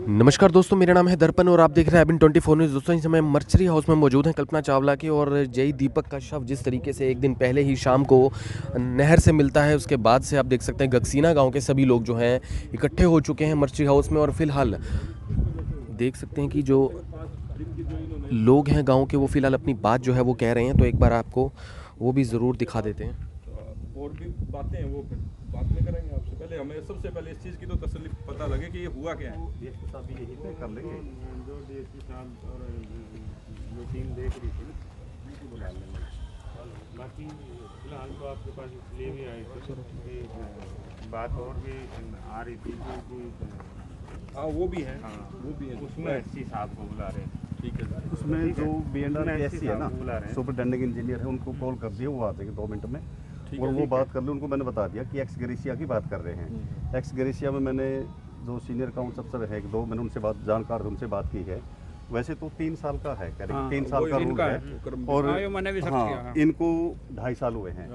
नमस्कार दोस्तों, मेरा नाम है दर्पण और आप देख रहे हैं अबिन 24 न्यूज़। दोस्तों इस समय मर्चरी हाउस में मौजूद हैं कल्पना चावला की, और जय दीपक का शव जिस तरीके से एक दिन पहले ही शाम को नहर से मिलता है, उसके बाद से आप देख सकते हैं गगसीना गांव के सभी लोग जो हैं इकट्ठे हो चुके हैं मर्चरी हाउस में। और फिलहाल देख सकते हैं कि जो लोग हैं गाँव के, वो फिलहाल अपनी बात जो है वो कह रहे हैं, तो एक बार आपको वो भी ज़रूर दिखा देते हैं। और भी बातें हैं वो बात में करेंगे आपसे। पहले हमें सबसे पहले इस चीज़ की तो तसल्ली पता लगे कि ये हुआ क्या है। डीएसपी साहब भी यही तय कर लेंगे, जो डीएसपी साहब और जो टीम देख रही थी उनको बुला लेंगे। बाकी फिलहाल तो आपके पास इसलिए भी आए थे कि बात और भी आ रही थी कि हाँ वो भी है, हाँ वो भी है। उसमें एससी साहब को बुला रहे हैं। ठीक है, उसमें जो BNR के SC है ना, बुला रहे हैं। सुपरिटेंडिंग इंजीनियर है, उनको कॉल कर दिए, वो आ जाएंगे 2 मिनट में। और वो बात कर ले, उनको मैंने बता दिया कि एक्स ग्रेसिया की बात कर रहे हैं। एक्स ग्रेसिया में मैंने जो सीनियर अकाउंट्स अफसर है 1-2, मैंने उनसे बात जानकार उनसे बात की है। वैसे तो 3 साल का है, कह रहे 3 साल का रूल है, और हाँ, इनको 2.5 साल हुए हैं।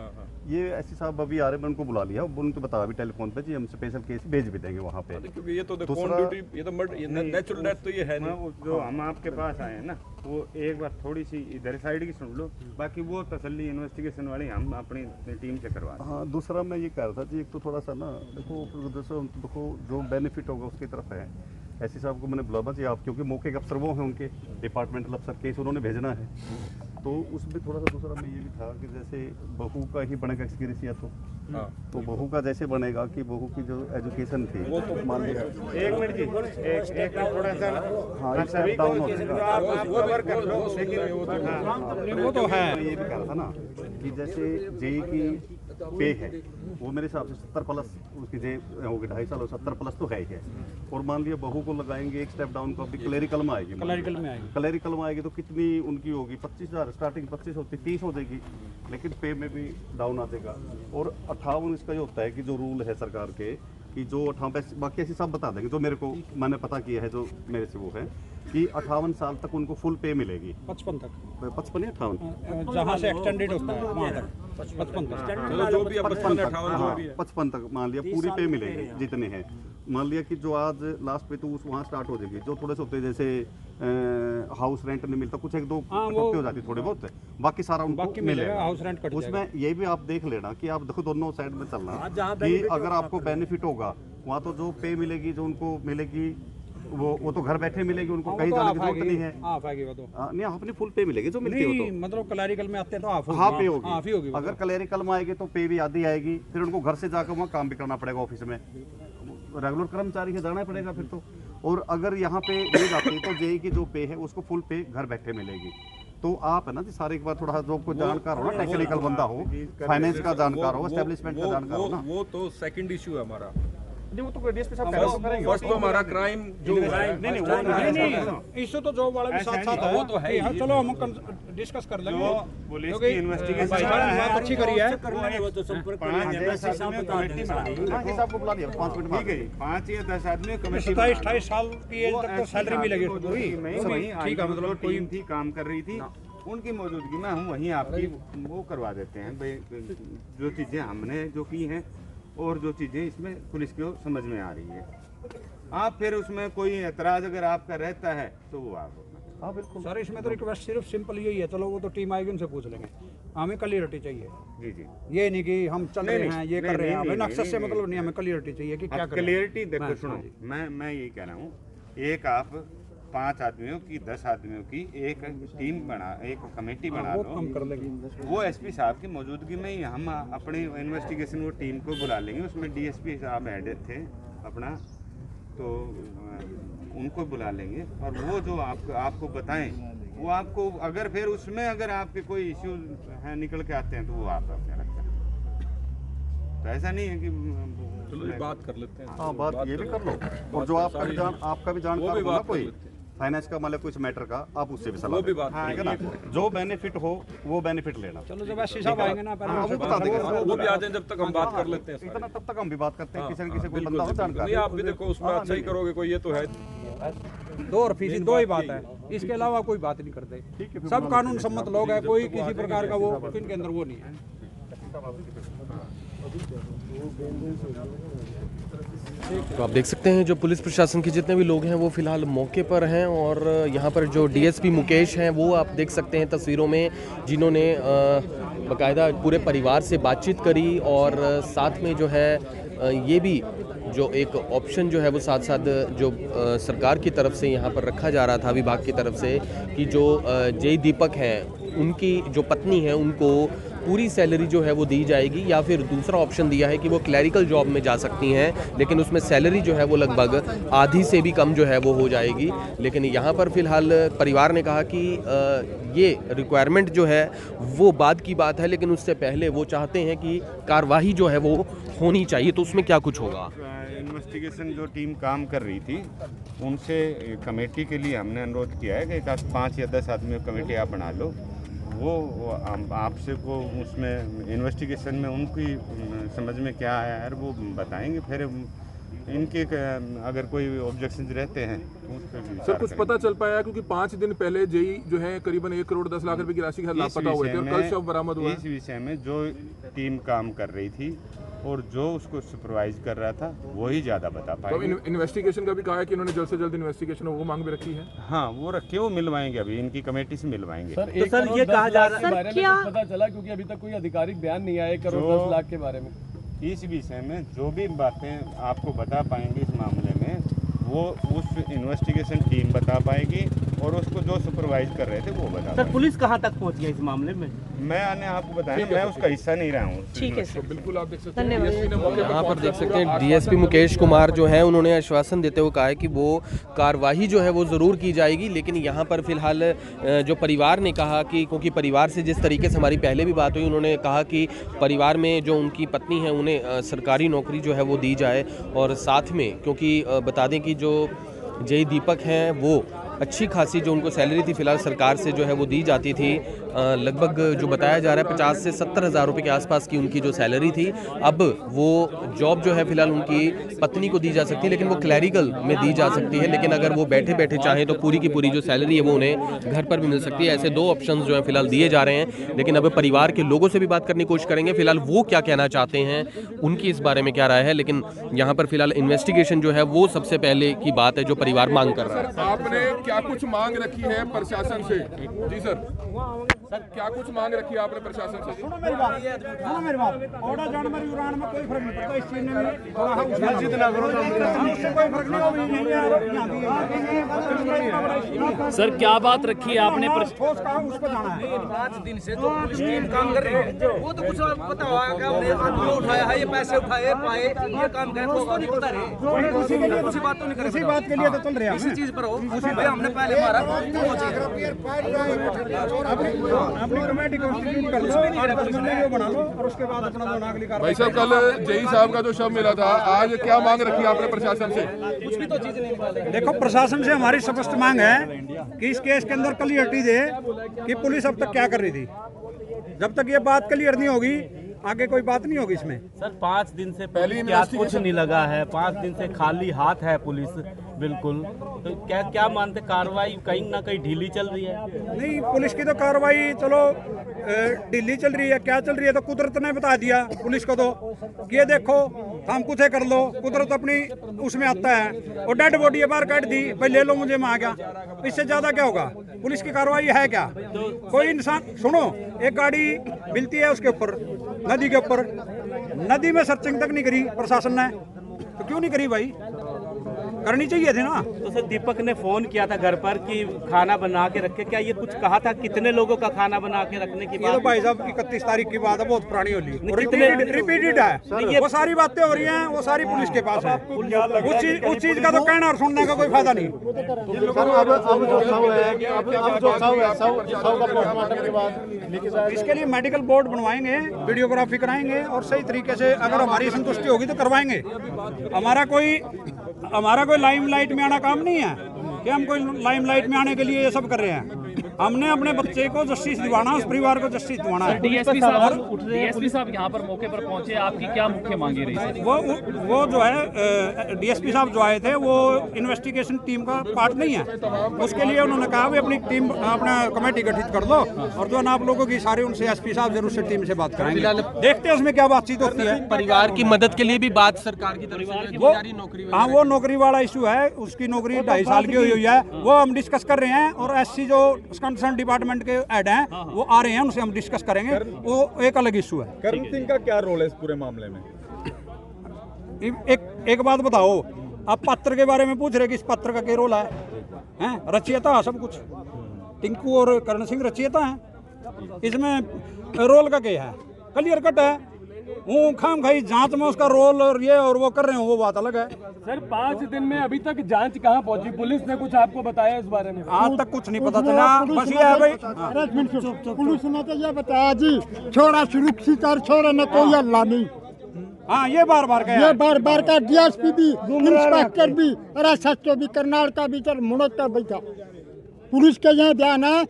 ये ऐसी साहब अभी आ रहे, मैं उनको बुला लिया, उनको बता अभी टेलीफोन पे जी हम स्पेशल केस भेज भी देंगे वहाँ पे। क्योंकि ये तो ड्यूटी, ये तो नेचुरल डेथ तो ये है नहीं। जो हम आपके पास आए हैं ना, वो एक बार थोड़ी सी इधर साइड की सुन लो, बाकी वो तसल्ली इन्वेस्टिगेशन वाली हम अपनी टीम से करवा दें। हाँ, दूसरा मैं ये कह रहा था जी, एक तो थोड़ा सा ना देखो जो बेनिफिट होगा उसकी तरफ है। ऐसी साहब को मैंने बुलाना चाहिए आप, क्योंकि मौके के अफसर वो हैं, उनके डिपार्टमेंटल अफसर केस उन्होंने भेजना है, तो उसमें थोड़ा सा दूसरा में ये भी था कि जैसे बहू का ही बनेगा एक्सपीरियंस, तो बहू का जैसे बनेगा कि बहू की जो एजुकेशन थी वो तो मान लिया। एक मिनट जी, एक थोड़ा सा हाँ, एक स्टेप डाउन हो जाएगा। आप कवर कर लो, लेकिन वो तो है। मैं ये भी कह रहा था ना कि जैसे जेई की पे है वो मेरे हिसाब से 70 प्लस उसकी जे होगी, 2.5 साल और 70 प्लस तो है ही है। और मान लिया बहू को लगाएंगे एक स्टेप डाउन को, अभी क्लरिकल में आएगी, क्लरिकल में आएगी तो कितनी उनकी होगी, 25,000 स्टार्टिंग 25 होती 30 हो जाएगी, लेकिन पे में भी डाउन आ जाएगा। और 58 इसका जो होता है कि जो रूल है सरकार के कि जो 58, बाकी ऐसे सब बता देंगे, जो मेरे को मैंने पता किया है, जो मेरे से वो है कि 58 साल तक उनको फुल पे मिलेगी। 55 तक, 55 या 58 जहाँ से एक्सटेंडेड होता है वहाँ तक 55 तक। चलो जो भी 55 58 जो भी है 55 तक मान लिया पूरी पे मिलेगी जितने हैं। मान लिया कि जो आज लास्ट पे तो उस वहाँ स्टार्ट हो जाएगी, जो थोड़े से होते हैं जैसे हाउस रेंट नहीं मिलता, कुछ 1-2 इकट्ठे हो जाती थोड़े बहुत, बाकी सारा उनको मिलेगा। हाउस रेंट कट जाएगा। उसमें ये भी आप देख लेना कि आप देखो दोनों साइड में चलना कि अगर आपको बेनिफिट होगा वहाँ तो जो पे मिलेगी, जो उनको मिलेगी वो तो घर बैठे मिलेगी, उनको कहीं जाने की जरूरत नहीं है। वो तो नहीं, अपनी फुल पे मिलेगी जो मिलती है, तो मतलब क्लरिकल में आते हैं तो हाँ पे होगी। हाफ ही होगी। अगर क्लरिकल में आएगी तो पे भी आधी आएगी, फिर उनको घर से जाकर वहाँ काम भी करना पड़ेगा, ऑफिस में रेगुलर कर्मचारी है, जाना पड़ेगा फिर तो। और अगर यहाँ पे नहीं जाती तो जेई की जो पे है उसको फुल पे घर बैठे मिलेगी। तो आप है ना जी सारे एक बार थोड़ा जो आपको जानकार हो ना, टेक्निकल बंदा हो, फाइनेंस का जानकार हो, एस्टेब्लिशमेंट का जानकार हो ना, वो तो सेकंड इशू है हमारा। वो तो डीएसपी साहब करेंगे। फर्स्ट तो हमारा क्राइम जो नहीं, इश्यू तो जॉब वाला भी साथ साथ है, वो तो है। चलो हम डिस्कस कर लेंगे, पुलिस की इन्वेस्टिगेशन बात अच्छी करी है। 5 को बुला लिया 5 मिनट में, ठीक है जी, 5 या 10 आदमी कमेटी 27-28 साल की एज तक तो सैलरी मिलेगी पूरी। ठीक है, मतलब टीम थी काम कर रही थी, उनकी मौजूदगी में हम वहीं आपकी वो करवा देते हैं भाई, जो चीज़ें हमने जो की हैं और जो चीज़ें इसमें पुलिस को समझ में आ रही है। आप फिर उसमें कोई एतराज़ अगर आपका रहता है तो वो आप हाँ बिल्कुल सर, इसमें तो रिक्वेस्ट सिर्फ सिंपल यही है, चलो वो तो टीम आएगी उनसे पूछ लेंगे, हमें क्लियरिटी चाहिए। जी जी, ये नहीं कि हम चल रहे हैं ये कर रहे हैं, हमें नक्शे से मतलब नहीं, हमें क्लियरिटी चाहिए कि क्या कर रहे हैं। क्लियरिटी देखो, सुनो, मैं यही कह रहा हूँ, एक आप 5 आदमियों की 10 आदमियों की एक टीम बना, एक कमेटी बना लो, हम कर लेंगे। वो एसपी साहब की मौजूदगी में ही हम अपनी इन्वेस्टिगेशन वो टीम को बुला लेंगे। उसमें डीएसपी साहब हेड थे अपना, तो उनको बुला लेंगे और वो जो आपको बताएं, वो आपको अगर फिर उसमें अगर आपके कोई इश्यू है निकल के आते हैं तो वो आप अपने रखते हैं। तो ऐसा नहीं है कि चलो बात कर लेते हैं। हाँ, बात ये भी कर लो, और जो आपका भी जानकार हो ना कोई फाइनेंस का, मतलब कुछ मैटर का, आप उससे भी सलाह भी बात ठीक है ना, जो बेनिफिट हो वो बेनिफिट लेना। चलो जब एससी साहब आएंगे ना, हाँ, वो बता देंगे, वो भी आ जाए, जब तक हम बात कर लेते हैं। इतना तब तक हम भी बात करते हैं, किसी न किसी कोई बंदा हो जानकार। नहीं, आप भी देखो उसमें अच्छा ही करोगे, कोई ये तो है 2 और फीसी 2 ही बात है, इसके अलावा कोई बात नहीं करते। सब कानून सम्मत लोग हैं, कोई किसी प्रकार का वो इनके अंदर वो नहीं है। तो आप देख सकते हैं जो पुलिस प्रशासन के जितने भी लोग हैं वो फिलहाल मौके पर हैं और यहाँ पर जो डीएसपी मुकेश हैं वो आप देख सकते हैं तस्वीरों में, जिन्होंने बाकायदा पूरे परिवार से बातचीत करी और साथ में जो है ये भी जो एक ऑप्शन जो है वो साथ साथ जो सरकार की तरफ से यहाँ पर रखा जा रहा था विभाग की तरफ से कि जो जय दीपक हैं उनकी जो पत्नी है उनको पूरी सैलरी जो है वो दी जाएगी, या फिर दूसरा ऑप्शन दिया है कि वो क्लैरिकल जॉब में जा सकती हैं लेकिन उसमें सैलरी जो है वो लगभग आधी से भी कम जो है वो हो जाएगी। लेकिन यहाँ पर फिलहाल परिवार ने कहा कि ये रिक्वायरमेंट जो है वो बाद की बात है, लेकिन उससे पहले वो चाहते हैं कि कार्रवाई जो है वो होनी चाहिए। तो उसमें क्या कुछ होगा? इन्वेस्टिगेशन जो टीम काम कर रही थी उनसे कमेटी के लिए हमने अनुरोध किया है कि 5 या 10 आदमी कमेटी आप बना लो, वो आपसे को उसमें इन्वेस्टिगेशन में उनकी समझ में क्या आया है वो बताएंगे, फिर इनके अगर कोई ऑब्जेक्शन रहते हैं सर कुछ पता चल पाया क्योंकि 5 दिन पहले जेई जो है करीबन 1 करोड़ 10 लाख रुपए की राशि के साथ लापता हुए थे और कल शव बरामद हुआ। इस विषय में जो टीम काम कर रही थी और जो उसको सुपरवाइज कर रहा था वही ज़्यादा बता पाएगा। तो इन्वेस्टिगेशन का भी कहा है कि इन्होंने जल्द से जल्द इन्वेस्टिगेशन वो मांग भी रखी है। हाँ वो रखे, वो मिलवाएंगे, अभी इनकी कमेटी से मिलवाएंगे। सर, तो सर ये कहा जा रहा है क्या पता चला क्योंकि अभी तक कोई आधिकारिक बयान नहीं आया 1 करोड़ 10 लाख के बारे में। इस विषय में जो भी बातें आपको बता पाएंगे इस मामले में वो उस इन्वेस्टिगेशन टीम बता पाएगी और उसको जो सुपरवाइज कर रहे थे वो बता। सर पुलिस कहाँ तक पहुँच गई इस मामले में? मैंने आपको बताया, मैं उसका हिस्सा नहीं रहा हूँ। ठीक है सर, बिल्कुल आप देख सकते हैं यहाँ पर देख सकते हैं डीएसपी मुकेश कुमार जो है उन्होंने आश्वासन देते हुए कहा है कि वो कार्रवाई जो है वो ज़रूर की जाएगी। लेकिन यहाँ पर फिलहाल जो परिवार ने कहा कि क्योंकि परिवार से जिस तरीके से हमारी पहले भी बात हुई, उन्होंने कहा कि परिवार में जो उनकी पत्नी है उन्हें सरकारी नौकरी जो है वो दी जाए और साथ में क्योंकि बता दें कि जो जय दीपक हैं वो अच्छी खासी जो उनको सैलरी थी फिलहाल सरकार से जो है वो दी जाती थी, लगभग जो बताया जा रहा है 50 से 70 हज़ार रुपये के आसपास की उनकी जो सैलरी थी। अब वो जॉब जो है फिलहाल उनकी पत्नी को दी जा सकती है, लेकिन वो क्लैरिकल में दी जा सकती है। लेकिन अगर वो बैठे बैठे चाहें तो पूरी की पूरी जो सैलरी है वो उन्हें घर पर भी मिल सकती है। ऐसे 2 ऑप्शन जो है फिलहाल दिए जा रहे हैं। लेकिन अब परिवार के लोगों से भी बात करने की कोशिश करेंगे फिलहाल वो क्या कहना चाहते हैं, उनकी इस बारे में क्या राय है। लेकिन यहाँ पर फिलहाल इन्वेस्टिगेशन जो है वो सबसे पहले की बात है जो परिवार मांग कर रहा है। आपने क्या कुछ मांग रखी है प्रशासन से? जी सर क्या कुछ मांग रखी है आपने प्रशासन से? सुनो मेरी बात, ऑर्डर जानवर उड़ान में कोई फर्क नहीं पड़ता, इस चीज में थोड़ा हम जितना करो उससे कोई फर्क नहीं। सर क्या बात रखी है आपने? ठोस कहा उसको जाना है। 5 दिन से तो पुलिस टीम काम कर रही है, वो तो कुछ पता होगा कि हमने आदमी उठाया है, ये पैसे उठाए पाए, ये काम करे तो उसको नहीं पता रहे। उसी बात तो नहीं करे, इसी बात के लिए तो चल रहे हैं, इसी चीज पर हो, उसी पे हमने पहले मारा। अपनी कमेटी कॉन्स्टिट्यूट कर लो, 8-10 बंदे बना लो और उसके बाद अपना जो नागरिक भाई साहब कल जेई साहब का जो शव मिला था, आज क्या मांग रखी है आपने प्रशासन से? कुछ भी तो चीज नहीं। देखो प्रशासन से हमारी स्पष्ट मांग है कि इस केस के अंदर क्लियरिटी दे कि पुलिस अब तक क्या कर रही थी। जब तक ये बात क्लियर नहीं होगी आगे कोई बात नहीं होगी इसमें। सर 5 दिन से पुलिस के हाथ कुछ नहीं लगा है, 5 दिन से खाली हाथ है पुलिस बिल्कुल। तो क्या मानते कार्रवाई कहीं ना कहीं ढीली चल रही है? नहीं, पुलिस की तो कार्रवाई चलो ढीली चल रही है, क्या चल रही है तो कुदरत ने बता दिया पुलिस को तो कि ये देखो हम कुछ कर लो, कुदरत अपनी उसमें आता है। और डेड बॉडी है बाहर काट दी, भाई ले लो मुझे, मैं आ गया। इससे ज्यादा क्या होगा? पुलिस की कार्रवाई है क्या? कोई इंसान सुनो, एक गाड़ी मिलती है उसके ऊपर नदी के ऊपर, नदी में सर्चिंग तक नहीं करी प्रशासन ने, तो क्यों नहीं करी भाई? करनी चाहिए थी ना। तो सर दीपक ने फोन किया था घर पर कि खाना बना के रखे, क्या ये कुछ कहा था कितने लोगों का खाना बना के रखने की ये तो बात? भाई साहब 31 तारीख की बात है, बहुत पुरानी होली, कितने रिपीटेड है। वो सारी बातें हो रही हैं, वो सारी पुलिस के पास है। उस चीज का तो कहना और सुनने का कोई फायदा नहीं। इसके लिए मेडिकल बोर्ड बनवाएंगे, वीडियोग्राफी कराएंगे और सही तरीके से अगर हमारी संतुष्टि होगी तो करवाएंगे। हमारा कोई लाइमलाइट में आना काम नहीं है कि हम कोई लाइमलाइट में आने के लिए ये सब कर रहे हैं। हमने अपने बच्चे को जस्टिस दिलाना, उस परिवार को जस्टिस दिलाना है। डीएसपी साहब यहाँ पर मौके पर पहुंचे, आपकी क्या मुख्य मांगे रही सर? वो जो है डीएसपी साहब जो आए थे वो इन्वेस्टिगेशन टीम का पार्ट नहीं है, उसके लिए उन्होंने कहा भी अपनी टीम अपना कमेटी गठित कर दो और जो है ना आप लोगों की सारी उनसे एसपी साहब जरूर से टीम से बात कराएंगे, देखते हैं उसमें क्या बातचीत होती है। परिवार की मदद के लिए भी बात सरकार की तरफ से वो हाँ वो नौकरी वाला इशू है, उसकी नौकरी 2.5 साल की हुई है, वो हम डिस्कस कर रहे हैं और एससी जो कंसर्न डिपार्टमेंट के हेड हैं वो आ रहे हैं, उनसे हम डिस्कस करेंगे, वो एक अलग इशू है। करण सिंह का क्या रोल है इस पूरे मामले में? एक बात बताओ, आप पत्र के बारे में पूछ रहे कि इस पत्र का क्या रोल है? हैं रचयिता सब कुछ, टिंकू और करण सिंह रचयिता हैं, इसमें रोल का क्या है? क्लियर कट है। वो खाम खाई जांच में उसका रोल और ये और वो कर रहे हो वो बात अलग है। सर 5 दिन में अभी तक जांच कहाँ पहुंची? पुलिस ने कुछ आपको बताया इस बारे में? आज तक कुछ नहीं पता चला, बस ये है भाई पुलिस ने तो ये बताया जी छोड़ा सुरक्षित और छोड़ा न कोई अल्लाह नहीं। हाँ ये बार बार ये बार बार का डीएसपी भी, इंस्पेक्टर भी और एसएसओ भी, करनाल का भी, मुनक का भी था। पुलिस के यहाँ ध्यान है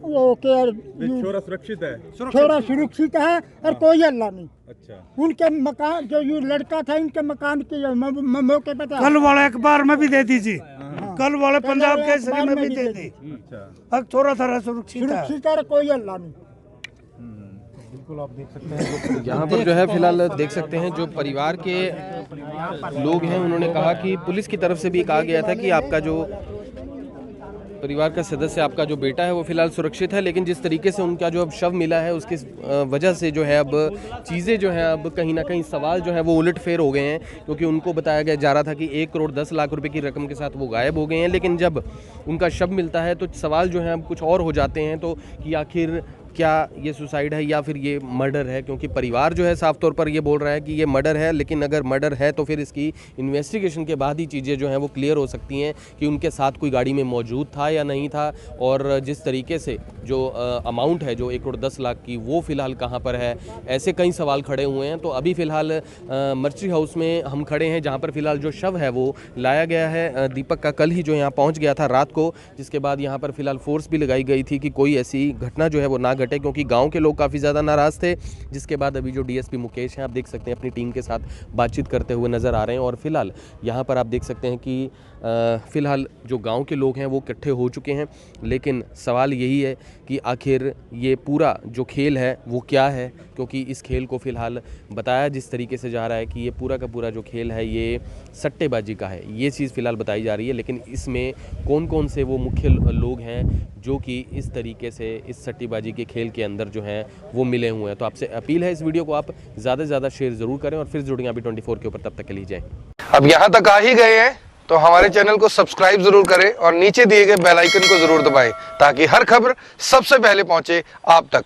वो छोरा सुरक्षित है, छोरा सुरक्षित है और कोई अल्लाह नहीं। अच्छा उनके मकान जो ये लड़का था इनके मकान के मौके पे था। कल वाले अखबार में भी दे दीजिए, कल वाले पंजाब केसरी में भी दे दी। अब थोड़ा थोड़ा सुरक्षित है, कोई अल्लाह नहीं। बिल्कुल आप देख सकते हैं यहाँ पर जो है फिलहाल देख सकते हैं जो परिवार के लोग हैं उन्होंने कहा कि पुलिस की तरफ से भी कहा गया था कि आपका जो परिवार का सदस्य आपका जो बेटा है वो फिलहाल सुरक्षित है, लेकिन जिस तरीके से उनका जो अब शव मिला है उसकी वजह से जो है अब चीज़ें जो हैं अब कहीं ना कहीं सवाल जो है वो उलटफेर हो गए हैं, क्योंकि उनको बताया गया जा रहा था कि 1 करोड़ 10 लाख रुपए की रकम के साथ वो गायब हो गए हैं, लेकिन जब उनका शव मिलता है तो सवाल जो है अब कुछ और हो जाते हैं, तो कि आखिर क्या ये सुसाइड है या फिर ये मर्डर है, क्योंकि परिवार जो है साफ तौर पर ये बोल रहा है कि ये मर्डर है, लेकिन अगर मर्डर है तो फिर इसकी इन्वेस्टिगेशन के बाद ही चीज़ें जो हैं वो क्लियर हो सकती हैं कि उनके साथ कोई गाड़ी में मौजूद था या नहीं था, और जिस तरीके से जो अमाउंट है जो 1 करोड़ 10 लाख की वो फ़िलहाल कहाँ पर है, ऐसे कई सवाल खड़े हुए हैं। तो अभी फ़िलहाल मर्चरी हाउस में हम खड़े हैं जहाँ पर फ़िलहाल जो शव है वो लाया गया है। दीपक का कल ही जो यहाँ पहुँच गया था रात को, जिसके बाद यहाँ पर फ़िलहाल फोर्स भी लगाई गई थी कि कोई ऐसी घटना जो है वो ना घटे, क्योंकि गांव के लोग काफ़ी ज़्यादा नाराज़ थे। जिसके बाद अभी जो डीएसपी मुकेश हैं आप देख सकते हैं अपनी टीम के साथ बातचीत करते हुए नज़र आ रहे हैं, और फिलहाल यहाँ पर आप देख सकते हैं कि फ़िलहाल जो गांव के लोग हैं वो इकट्ठे हो चुके हैं, लेकिन सवाल यही है कि आखिर ये पूरा जो खेल है वो क्या है, क्योंकि इस खेल को फ़िलहाल बताया जिस तरीके से जा रहा है कि ये पूरा का पूरा जो खेल है ये सट्टेबाजी का है, ये चीज़ फ़िलहाल बताई जा रही है। लेकिन इसमें कौन कौन से वो मुख्य लोग हैं जो कि इस तरीके से इस सट्टेबाजी के खेल के अंदर जो हैं वो मिले हुए हैं, तो आपसे अपील है इस वीडियो को आप ज़्यादा से ज़्यादा शेयर ज़रूर करें और फिर जुड़ेंगे अभी 24 के ऊपर। तब तक के लिए जय। अब यहाँ तक आ ही गए हैं तो हमारे चैनल को सब्सक्राइब जरूर करें और नीचे दिए गए बेल आइकन को जरूर दबाएं ताकि हर खबर सबसे पहले पहुंचे आप तक।